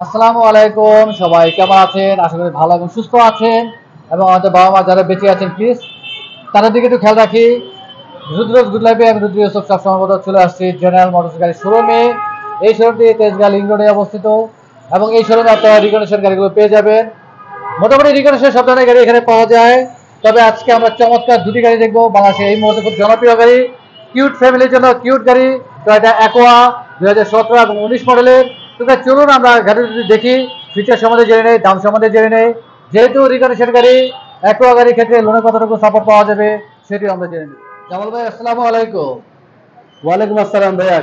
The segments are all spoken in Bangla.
আসসালামু আলাইকুম, সবাই কেমন আছেন? আশা করি ভালো এবং সুস্থ আছেন। এবং আমাদের বাবা মা যারা বেঁচে আছেন প্লিজ তাদের দিকে একটু খেয়াল রাখি। রুদ্রজ গুড লাইফে আমি রুদ্র ইউসুফ সবসময় মতো চলে আসছি জেনারেল মোটরস গাড়ির শোরুমে। এই শোরুমটি তেজগাঁ লিংক রোডে অবস্থিত এবং এই শোরুমে আপনারা রিকন্ডিশন গাড়িগুলো পেয়ে যাবেন। মোটামুটি রিকন্ডিশন সব ধরনের গাড়ি এখানে পাওয়া যায়। তবে আজকে আমরা চমৎকার দুটি গাড়ি দেখবো, বাংলাদেশে এই মুহূর্তে খুব জনপ্রিয় গাড়ি, কিউট ফ্যামিলির জন্য কিউট গাড়ি, টয়োটা অ্যাকোয়া 2017 এবং 19 মডেলের। তবে চলুন আমরা গাড়িটি দেখি, ফিচার সম্বন্ধে জেনে নেই, দাম সম্বন্ধে জেনে নেই। যেহেতু রিকন্ডিশন গাড়ি, অ্যাকোয়া গাড়ির ক্ষেত্রে লোনের কতটুকু সাপোর্ট পাওয়া যাবে সেটি আমরা জেনে নিই। জামাল ভাই, আসসালামু আলাইকুম। ওয়ালাইকুম আসসালাম ভাইয়া।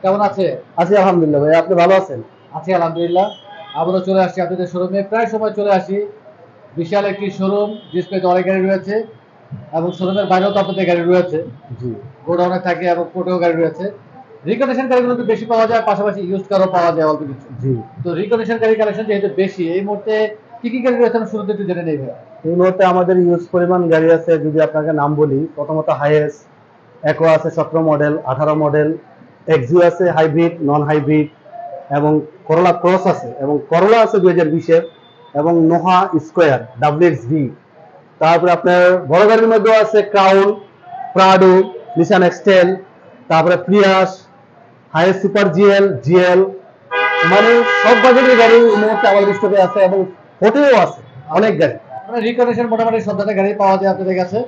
কেমন আছে? আছি আলহামদুলিল্লাহ ভাইয়া, আপনি ভালো আছেন? আছি আলহামদুলিল্লাহ। আবারও চলে আসছি আপনাদের শোরুমে, প্রায় সময় চলে আসি। বিশাল একটি শোরুম, ডিসপ্লেতে অনেক গাড়ি রয়েছে এবং শোরুমের বাইরেও তো আপনাদের গাড়ি রয়েছে, জি গোডাউনে থাকে এবং কোর্টেও গাড়ি রয়েছে। রিকন্ডিশন গাড়িগুলো তো বেশি পাওয়া যায়, পাশাপাশি ইউজ কারও পাওয়া যায় অল্প কিছু। জি তো রিকন্ডিশন গাড়ি কালেকশন যেহেতু বেশি, এই মুহূর্তে কি কি গাড়ি রয়েছে আমি শুরুতে একটু জেনে নেই ভাই। এই মুহূর্তে আমাদের ইউজ পরিমাণ গাড়ি আছে। যদি আপনাকে নাম বলি, প্রথমত হাইয়েস্ট অ্যাকোয়া আছে 17 মডেল, 18 মডেল, এক্সিও আছে হাইব্রিড, নন হাইব্রিড, এবং করোলা ক্রস আছে, এবং করোলা আছে 2020-এর, এবং নোহা স্কোয়ার WXV। তারপরে আপনার বড় গাড়ির মধ্যেও আছে ক্রাউন, প্রাডো, নিসান এক্সটেল, তারপরে প্রিয়াস, হাইয়েস্ট সুপার জিএল, মানে সব বাজেটের গাড়ি এই মুহূর্তে আমাদের স্টকে আছে, এবং হোটেলও আছে অনেক গাড়ি। মানে রিকন্ডিশন মোটামুটি সব ধরনের গাড়ি পাওয়া যায় আপনাদের কাছে।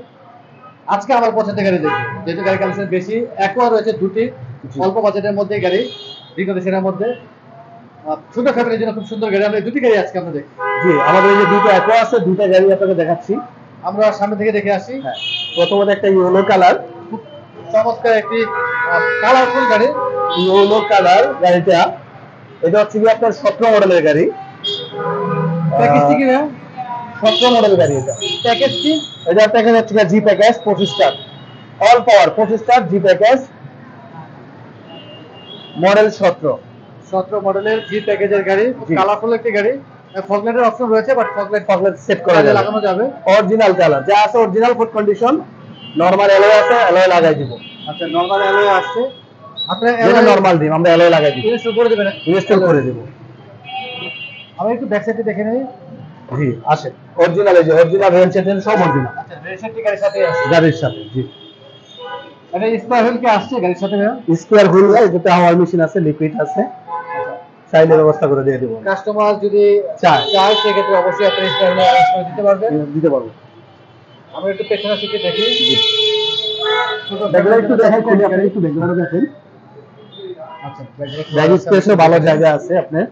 আজকে আমার পছন্দের গাড়ি দেখবো, যেহেতু গাড়ি কালেকশন বেশি। অ্যাকোয়া রয়েছে দুটি, অল্প বাজেটের মধ্যে গাড়ি, রিকন্ডিশনের মধ্যে। ছোট ফ্যামিলির জন্য খুব সুন্দর গাড়ি, আমরা এই দুটি গাড়ি আজকে আমরা দেখি। জি, আমাদের এই যে দুটো অ্যাকোয়া আছে, দুইটা গাড়ি আপনাকে দেখাচ্ছি। আমরা সামনে থেকে দেখে আসি। হ্যাঁ, প্রথমত একটা ইয়েলো কালার, খুব চমৎকার একটি কালারফুল গাড়ি। ইয়েলো কালার গাড়িটা, এটা হচ্ছে কি আপনার 17 মডেলের গাড়ি। প্যাকেজটি কি ভাই? 17 মডেল গাড়ি এটা। প্যাকেজ কি? এটা প্যাকেজ হচ্ছে G package 25 star, all power 25 star G package, model 17 মডেলের জি প্যাকেজের গাড়ি, কালারফুল একটি গাড়ি। ফগলাইটের অপশন রয়েছে, বাট ফগলাইট সেট করা যাবে, লাগানো যাবে। অরিজিনাল কালার যা আছে, original food condition, normal alloy আছে, অ্যালয় লাগাই দিব। আচ্ছা, নরমাল অ্যালয় আসছে। আপনারা যেটা নরমাল দিন আমরা অ্যালয় লাগাই দিব, ইনস্টল করে দিবেন? ইনস্টল করে দিব। আমি একটু ব্যাক সাইডে দেখে নেই। জি আসে, অরিজিনাল, এই যে অরিজিনাল রেল সেট সব অরিজিনাল। আচ্ছা, রেল সেটটি গাড়ির সাথে আছে, গাড়ির সাথে। জি, এটা স্কয়ার হুইল কি আসছে গাড়ির সাথে ভাই? স্কয়ার হুইল, এটাতে হাওয়ার মেশিন আছে, লিকুইড আছে, চাইলে ব্যবস্থা করে দিয়ে দেব। কাস্টমার যদি চায় সেক্ষেত্রে অবশ্যই আপনি স্কয়ার হুইল অ্যারেঞ্জ করে দিতে পারবেন। দিতে পারবো। আমরা একটু পেছনের সিটে দেখি। জি, ব্যাকগ্রাউন্ড একটু দেখাই, আপনি একটু ব্যাকগ্রাউন্ড দেখেন। আচ্ছা, ব্যাগ স্পেসও ভালো জায়গা আছে আপনার।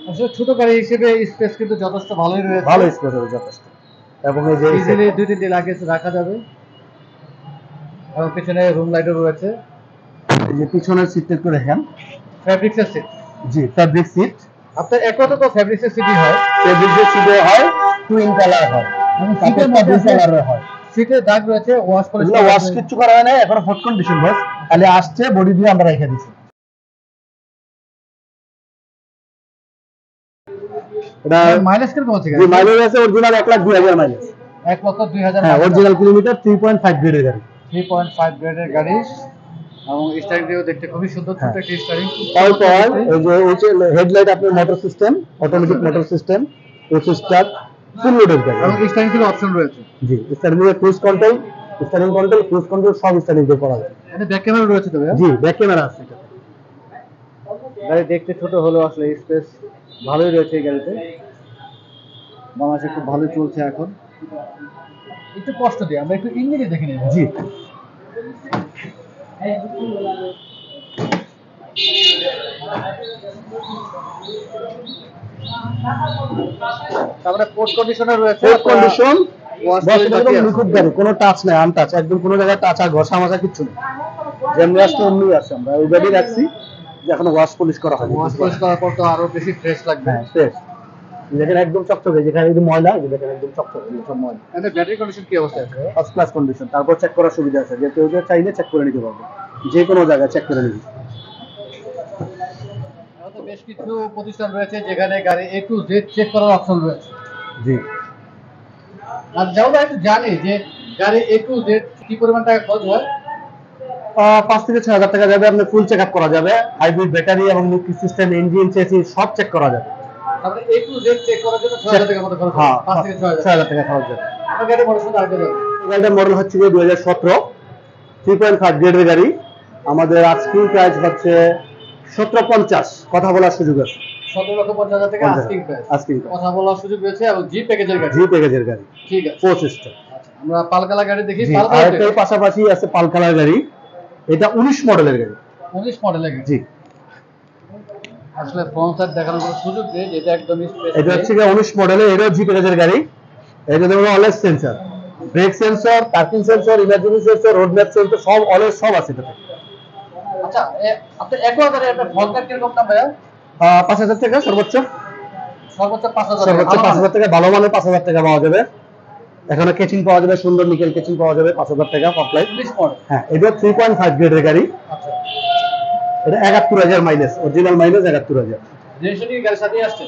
আসলে ছোট গাড়ি হিসেবে স্পেস কিন্তু যথেষ্ট ভালোই রয়েছে, ভালো স্পেস হবে যথেষ্ট, এবং এই যে ইজিলি 2-3টি লাগেজ রাখা যাবে। এবং পিছনে রুম লাইটও রয়েছে। এই যে পিছনের সিটটা একটু দেখেন। ফ্যাব্রিক্সের সিট। জি, ফ্যাব্রিক সিট। আপনার একমাত্র তো ফ্যাব্রিক্সের সিটই হয়? ফ্যাব্রিকের সিটে হয়, টুইন কালার হয়, এবং সিটের মধ্যে কালারের হয়। সিটের দাগ রয়েছে, ওয়াশ পলিশ এগুলো ওয়াশ কিচ্ছু করা হয় না, এখনো ফুড কন্ডিশন বাস, খালি আসছে বডি দিয়ে আমরা রেখে দিছি। এটা মাইলেজ কিরকম আছে জি, গাড়ি? মাইলেজ আছে অরিজিনাল 1,02,000 মাইলেজ। 1,02,000। হ্যাঁ, অরিজিনাল কিলোমিটার, 3.5 গ্রেডের গাড়ি। 3.5 গ্রেডের গাড়ি। এবং স্টারিং দিয়েও দেখতে খুবই সুন্দর, ছোট একটি স্টারিং। অল পাওয়ার, এই যে এই যে হেডলাইট, আপনার motor system, automatic motor system, AC start, full লোডের গাড়ি। এবং স্টারিং থেকে অপশন রয়েছে। জি, স্টারিং এর ক্রুজ কন্ট্রোল, ক্রুজ কন্ট্রোল সব স্টারিং দিয়ে করা যায়। এটা ব্যাক ক্যামেরা রয়েছে তো ভাই? জি, ব্যাক ক্যামেরা আছে এটা। গাড়ি দেখতে ছোট হলেও আসলে স্পেস ভালোই রয়েছে এই গাড়িতে। বাংলাদেশে খুব ভালোই চলছে এখন। একটু কষ্ট দিয়ে আমরা একটু ইঞ্জিনে দেখে নিই। জি, তারপরে পোর্ট কন্ডিশনার রয়েছে, ফুড কন্ডিশন, ওয়াশ একদম নিখুঁত গাড়ি, কোনো টাচ নাই, আনটাচ, একদম কোনো জায়গায় টাচ আর ঘষা মাজা কিচ্ছু নেই। যেমনি আসছে অমনি আছে, আমরা ওই গাড়ি রাখছি যে এখনো ওয়াশ পলিশ করা হয়নি। ওয়াশ পলিশ করার পর তো আরো বেশি ফ্রেশ লাগবে। হ্যাঁ, ফ্রেশ। দেখেন একদম চকচকে, যেখানে যদি ময়লা, এই যে দেখেন একদম চকচকে, সব ময়লা। এখানে ব্যাটারি কন্ডিশন কি অবস্থা আছে? First class condition. তারপর চেক করার সুবিধা আছে, যে কেউ যে চাইলে চেক করে নিতে পারবে, যে কোনো জায়গায় চেক করে নিবে। তো বেশ কিছু প্রতিষ্ঠান রয়েছে যেখানে গাড়ি A to Z চেক করার অপশন রয়েছে। জি, আর যাও একটু জানি যে গাড়ি A to Z কি পরিমাণ টাকা খরচ হয়। 5 থেকে 6,000 টাকা যাবে। আপনি ফুল চেক আপ করা যাবে, হাইব্রিড ব্যাটারি এবং নিউট্রি সিস্টেম, ইঞ্জিন, চেসি সব চেক করা যাবে। তারপরে A to Z চেক করার জন্য 6,000 টাকা মতো খরচ হবে। হ্যাঁ, 5 থেকে 6,000 6,000 টাকা খরচ যাবে। আমার গাড়ি মডেল শুধু আগে যাবে। গাড়িটার মডেল হচ্ছে যে 2017 3.5 গ্রেডের গাড়ি। আমাদের আস্কিং প্রাইস হচ্ছে 1750, কথা বলার সুযোগ আছে। 17,50,000 টাকা আস্কিং প্রাইস। আস্কিং প্রাইস, কথা বলার সুযোগ রয়েছে এবং জি প্যাকেজের গাড়ি। জি প্যাকেজের গাড়ি, ঠিক আছে। 4 সিস্টেম। আচ্ছা, আমরা পালকালা গাড়ি দেখি। জি, পালকালা আর এর পাশাপাশি আছে পালকালার গাড়ি। এটা 19 মডেলের গাড়ি। 19 মডেলের গাড়ি। জি, আসলে ফ্রন্ট সাইড দেখানোর কোনো সুযোগ নেই, এটা একদম স্পেস। এটা হচ্ছে 19 মডেলের, এটাও জি প্যাকেজের গাড়ি। এটা যেমন always sensor, break sensor, parking sensor, emergency sensor, road map sensor, সব অলওয়েজ সব আছে এটাতে। আচ্ছা, আপনি একবারে একটা ফ্রন্ট সাইড কিরকম দাম ভাইয়া? 5,000 টাকা সর্বোচ্চ। সর্বোচ্চ 5,000 টাকা। সর্বোচ্চ 5,000 টাকা, ভালো মানের 5,000 টাকা পাওয়া যাবে। এখানে কেচিং পাওয়া যাবে, সুন্দর নিকেল কেচিং পাওয়া যাবে 5,000 টাকা পপলাইট। 19 মডেল। হ্যাঁ, এটা 3.5 গ্রেডের গাড়ি। আচ্ছা, এটা 71,000 মাইলেজ, অরিজিনাল মাইলেজ 71,000। রেজিস্ট্রেশন কি গাড়ির সাথেই আসছে?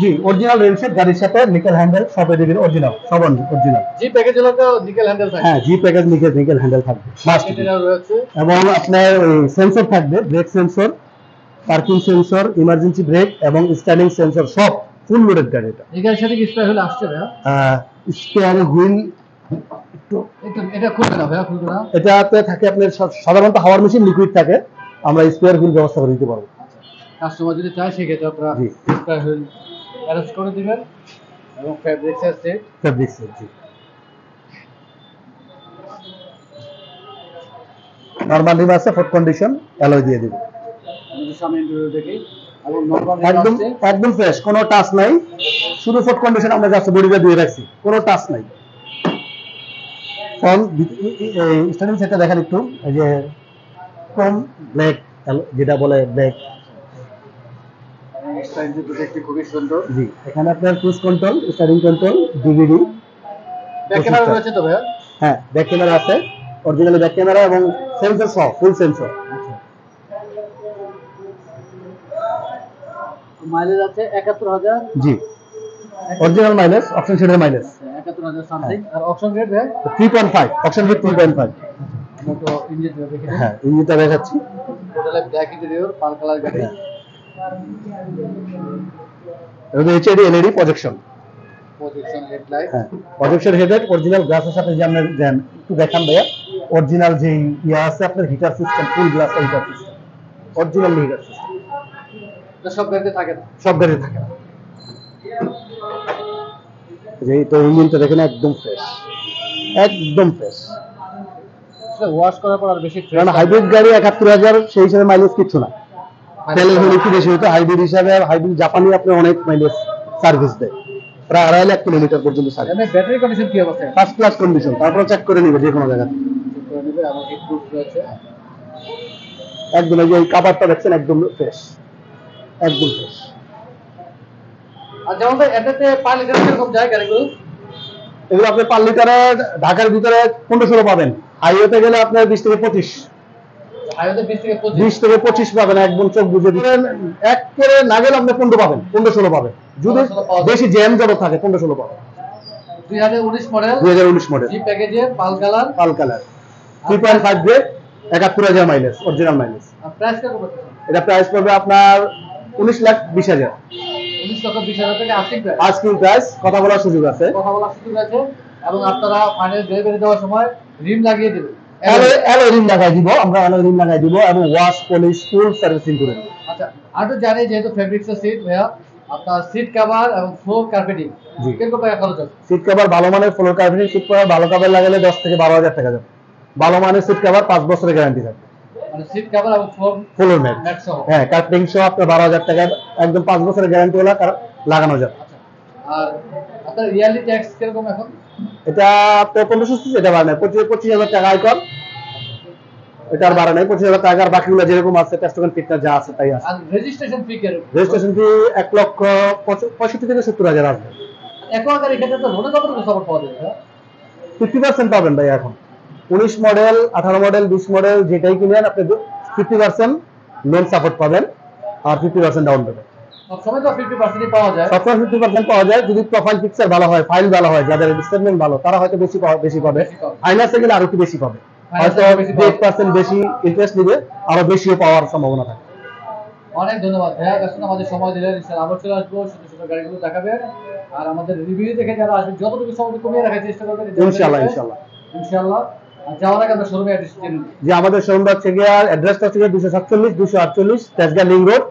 জি, অরিজিনাল রেজিস্টার্ড গাড়ির সাথে নিকেল হ্যান্ডেল সব এদিকে অরিজিনাল, সব অরিজিনাল। জি প্যাকেজ হলো তো নিকেল হ্যান্ডেল থাকে। হ্যাঁ, জি প্যাকেজ নিকেল হ্যান্ডেল থাকবে মাস্ট। এটা রয়েছে এবং আপনার ওই সেন্সর থাকবে, break sensor, parking sensor, emergency break এবং স্ট্যান্ডিং সেন্সর, সব ফুল লোডেড গাড়ি এটা। এই গাড়ির সাথে কি স্পেয়ার হুইল আসছে ভাইয়া? স্পেয়ার হুইল এটা খুলবে না ভাইয়া, খুলবে না। এটাতে থাকে আপনার সাধারণত হাওয়ার মেশিন লিকুইড থাকে, আমরা স্পেয়ার হুইল ব্যবস্থা করে দিতে পারবো। কাস্টমার যদি চায় সেক্ষেত্রে আপনারা জি। স্পেয়ার হুইল অ্যারেঞ্জ করে দিবেন এবং ফেব্রিক্স আছে। ফেব্রিক সেট, জি। নরমাল রিম আছে, ফুড কন্ডিশন, অ্যালয় দিয়ে দিব। আমি সামনে ইন্টারভিউ দেখি এবং নরমাল একদম একদম ফ্রেশ, কোনো টাচ নাই, শুধু ফুড কন্ডিশন আমরা জাস্ট বডিটা দিয়ে রাখছি, কোনো টাচ নাই। ফ্রন্ট স্টার্টিং সেটটা দেখেন একটু, এই যে কম ব্ল্যাক, যেটা বলে ব্ল্যাক। দেখতে খুবই সুন্দর। জি, এখানে আপনার cruise control, steering control, DVD, back camera রয়েছে তো ভাইয়া? হ্যাঁ ব্যাক ক্যামেরা আছে, অরিজিনাল ব্যাক ক্যামেরা এবং সেন্সর সহ ফুল সেন্সর। মাইলেজ আছে 71,000। জি, অরিজিনাল মাইলেজ, অপশন শেডের মাইলেজ 71,000 সামথিং। আর অপশন রেট ভাই 3.5, অপশন শেড 3.5। আমরা তো ইঞ্জিন দেখি। হ্যাঁ, ইঞ্জিনটা দেখাচ্ছি। টোটালি ব্ল্যাক ইন্টেরিয়র, পাল কালার গাড়ি। এটা HD LED projection. Position headlight. হ্যাঁ, প্রজেকশন হেডলাইট, অরিজিনাল গ্লাসের সাথে যে আমরা দেন একটু দেখান ভাইয়া, অরিজিনাল যে ইয়া আছে আপনার heater system, full glass heater system, original heater system. এটা সব গাড়িতে থাকে না। সব গাড়ি থাকে না। এই তো ইঞ্জিনটা দেখেন, একদম ফ্রেশ, একদম ফ্রেশ। আসলে ওয়াশ করার পর আর বেশি ফ্রেশ। কারণ হাইব্রিড গাড়ি 71,000, সেই হিসাবে মাইলেজ কিছু না। তেলের হলে একটু বেশি হতো হাইব্রিড হিসাবে, আর হাইব্রিড জাপানি আপনার অনেক মাইলেজ সার্ভিস দেয়, প্রায় 2.5 লাখ কিলোমিটার পর্যন্ত সার্ভিস। এমনি ব্যাটারি কন্ডিশন কি অবস্থা? ফার্স্ট ক্লাস কন্ডিশন, তারপরে চেক করে নিবে যে কোনো জায়গা থেকে। চেক করে নেবে এবং হিট প্রুফ রয়েছে। একদম এই যে এই কাভারটা দেখছেন, একদম ফ্রেশ, একদম ফ্রেশ। আর যেমন ভাই এটাতে পার লিটার কিরকম যায় গাড়িগুলো? এগুলো আপনি পার লিটারে ঢাকার ভিতরে 15-16 পাবেন, হাইওয়েতে গেলে আপনার 20 থেকে 25। হাইওয়েতে 20 থেকে 25। 20 থেকে 25 পাবেন, একদম চোখ বুঝে দিবেন। এক করে না গেলে আপনি 15 পাবেন, 15-16 পাবেন, যদি 15-16 পাওয়া যায়। বেশি জ্যাম জড়ো থাকে 15-16 পাবেন। 2019 মডেল, 2019 মডেল, জি প্যাকেজে, pearl colour, pearl colour, 3.5 grade, 71,000 mileage, original mileage. আর প্রাইস কত পড়ছে? এটা প্রাইস পড়বে আপনার 19,20,000। 19,20,000 টাকা আস্কিং প্রাইস। আস্কিং প্রাইস, কথা বলার সুযোগ আছে। কথা বলার সুযোগ আছে এবং আপনারা ফাইনাল ডেলিভারি দেওয়ার সময় রিম লাগিয়ে দেবেন। অ্যালয় রিম লাগাই দিব, আমরা অ্যালয় রিম লাগাই দিব এবং ওয়াশ পলিশ ফুল সার্ভিসিং করে দেব। আচ্ছা, আর তো জানি যেহেতু ফেব্রিক্সের সিট ভাইয়া, আপনার সিট কভার এবং ফ্লোর কার্পেটিং জি। কিরকম টাকা খরচ হবে? সিট কভার ভালো মানের, ফ্লোর কার্পেটিং সিট কভার ভালো কভার লাগালে 10 থেকে 12,000 টাকা যাবে। ভালো মানের সিট কভার 5 বছরের গ্যারান্টি থাকবে, মানে সিট কভার এবং ফ্লোর ম্যাট। ম্যাট সহ। হ্যাঁ, কার্পেটিং সহ আপনার 12,000 টাকা, একদম 5 বছরের গ্যারান্টি ওলা লাগানো যাবে। আচ্ছা, আর আপনার ইয়ারলি ট্যাক্স কিরকম এখন? এটা তো 1500, এটা বাড়ে নাই, 25,000 টাকা আয়কর, এটা আর বাড়ে নাই। 25,000 টাকা, আর বাকিগুলো যেরকম আছে টেস্টমেন্ট ফিটনেস যা আছে তাই আছে। আর রেজিস্ট্রেশন ফি কিরকম? রেজিস্ট্রেশন ফি 1,65,000 থেকে 70,000 আসবে। এখন আগে এখানে তো লোনে কতটুকু সাপোর্ট পাওয়া যাবে? 50% পাবেন ভাই এখন। 19 মডেল, 18 মডেল, 20 মডেল যেটাই কিনেন আপনি 50% লোন সাপোর্ট পাবেন আর 50% ডাউন পেমেন্ট। সবসময় তো 50% পাওয়া যায়। সবসময় 50% পাওয়া যায়, যদি প্রোফাইল পিকচার ভালো হয়, ফাইল ভালো হয়, যাদের স্টেটমেন্ট ভালো, তারা হয়তো বেশি পাবে। ফাইন্যান্সে গেলে আরো একটু বেশি পাবে। হয়তো 10% বেশি ইন্টারেস্ট নিবে, আরো বেশিও পাওয়ার সম্ভাবনা থাকে। অনেক ধন্যবাদ ভাইয়া, আসলে আমাদের সময় দিলেন, ইনশাআল্লাহ আবার চলে আসবো, সুন্দর সুন্দর গাড়িগুলো দেখাবেন। আর আমাদের রিভিউ দেখে যারা আসবেন যতটুকু সময় কমিয়ে রাখার চেষ্টা করবেন ইনশাআল্লাহ ইনশাআল্লাহ ইনশাআল্লাহ। আর যাওয়ার আগে আমরা শোরুমে অ্যাড্রেস জেনে নিই। যে আমাদের শোরুম হচ্ছে গিয়ে অ্যাড্রেসটা হচ্ছে 247 248 তেজগাঁ লিং রোড,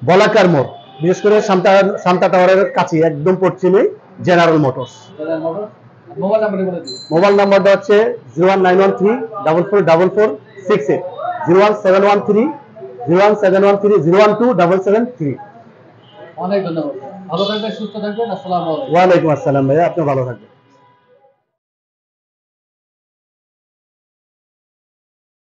বলাকার মোড়, বিশেষ করে শান্তা টাওয়ারের কাছে একদম পশ্চিমে জেনারেল মোটরস। মোবাইল নাম্বার বলে দিন। মোবাইল নাম্বারটা হচ্ছে 01913 444468 01713 অনেক ধন্যবাদ, ভালো থাকবেন, সুস্থ থাকবেন, আসসালামু আলাইকুম। ওয়ালাইকুম আসসালাম ভাইয়া, আপনি ভালো থাকবেন।